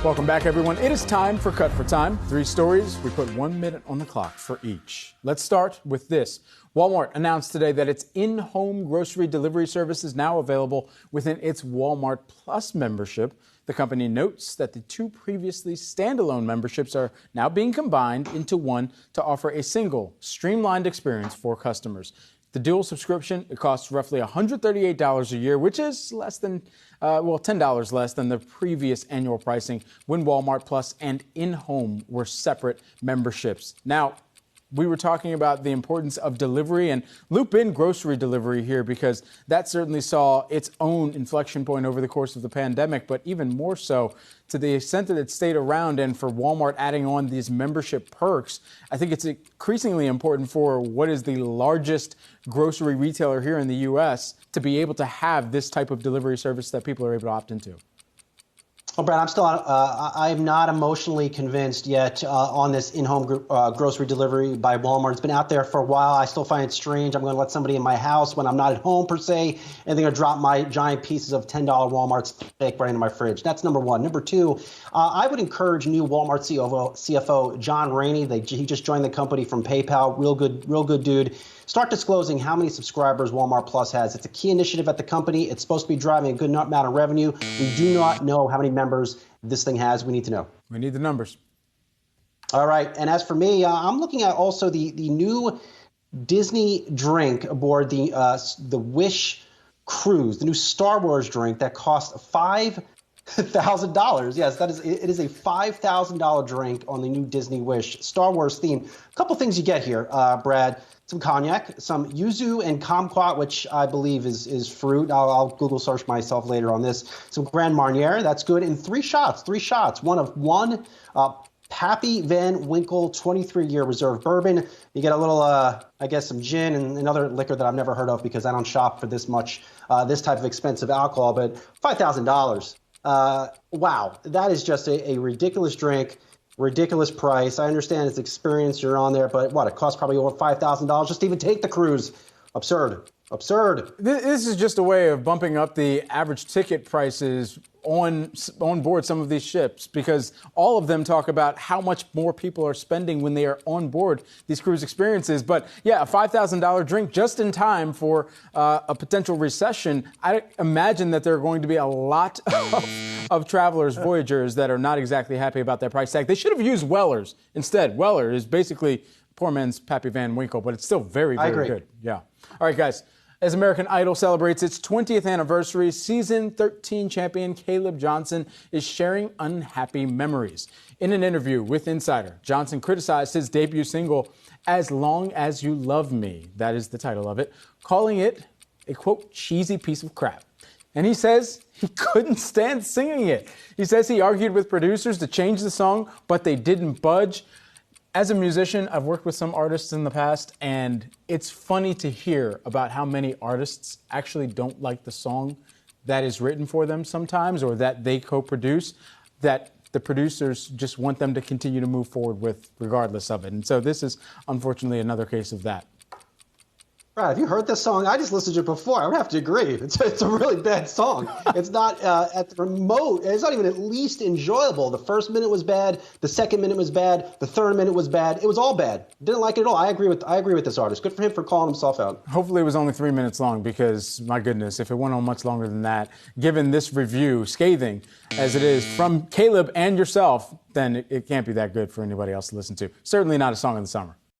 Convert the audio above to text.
Welcome back, everyone. It is time for Cut for Time. 3 stories. We put 1 minute on the clock for each. Let's start with this. Walmart announced today that its in-home grocery delivery service is now available within its Walmart Plus membership. The company notes that the 2 previously standalone memberships are now being combined into one to offer a single, streamlined experience for customers. The dual subscription, it costs roughly $138 a year, which is less than, $10 less than the previous annual pricing when Walmart Plus and In-Home were separate memberships. Now, we were talking about the importance of delivery and loop in grocery delivery here because that certainly saw its own inflection point over the course of the pandemic, but even more so to the extent that it stayed around and for Walmart adding on these membership perks. I think it's increasingly important for what is the largest grocery retailer here in the U.S. to be able to have this type of delivery service that people are able to opt into. Well, Brad, I'm not emotionally convinced yet on this in-home grocery delivery by Walmart. It's been out there for a while. I still find it strange. I'm going to let somebody in my house when I'm not at home, per se, and they're going to drop my giant pieces of $10 Walmart steak right into my fridge. That's number one. Number two, I would encourage new Walmart CFO John Rainey. He just joined the company from PayPal. Real good dude. Start disclosing how many subscribers Walmart Plus has. It's a key initiative at the company. It's supposed to be driving a good amount of revenue. We do not know how many members this thing has. We need to know. We need the numbers. All right. And as for me, I'm looking at also the new Disney drink aboard the Wish cruise, the new Star Wars drink that costs $5,000. Yes, it is a $5,000 drink on the new Disney Wish Star Wars theme. A couple things you get here, Brad. Some cognac, some yuzu and kumquat, which I believe is fruit. I'll Google search myself later on this. Some Grand Marnier, that's good. And 3 shots, one of one Pappy Van Winkle 23-year reserve bourbon. You get a little, some gin and another liquor that I've never heard of because I don't shop for this much, this type of expensive alcohol. But $5,000. Wow, that is just a ridiculous drink. Ridiculous price. I understand it's experience you're on there, but what? It costs probably over $5,000 just to even take the cruise. Absurd. This is just a way of bumping up the average ticket prices on board some of these ships because all of them talk about how much more people are spending when they are on board these cruise experiences. But yeah, a $5,000 drink just in time for a potential recession. I imagine that there are going to be a lot of travelers, voyagers that are not exactly happy about their price tag. They should have used Weller's instead. Weller is basically poor man's Pappy Van Winkle, but it's still very, very good. Yeah. All right, guys. As American Idol celebrates its 20th anniversary, season 13 champion Caleb Johnson is sharing unhappy memories. In an interview with Insider, Johnson criticized his debut single, As Long As You Love Me, that is the title of it, calling it a, quote, cheesy piece of crap. And he says he couldn't stand singing it. He says he argued with producers to change the song, but they didn't budge. As a musician, I've worked with some artists in the past, and it's funny to hear about how many artists actually don't like the song that is written for them sometimes or that they co-produce, that the producers just want them to continue to move forward with regardless of it. And so this is, unfortunately, another case of that. Brad, have you heard this song? I just listened to it before. I would have to agree. It's a really bad song. It's not at the remote. It's not even at least enjoyable. The first minute was bad. The second minute was bad. The third minute was bad. It was all bad. Didn't like it at all. I agree with this artist. Good for him for calling himself out. Hopefully it was only 3 minutes long because, my goodness, if it went on much longer than that, given this review, scathing as it is from Caleb and yourself, then it can't be that good for anybody else to listen to. Certainly not a song of the summer.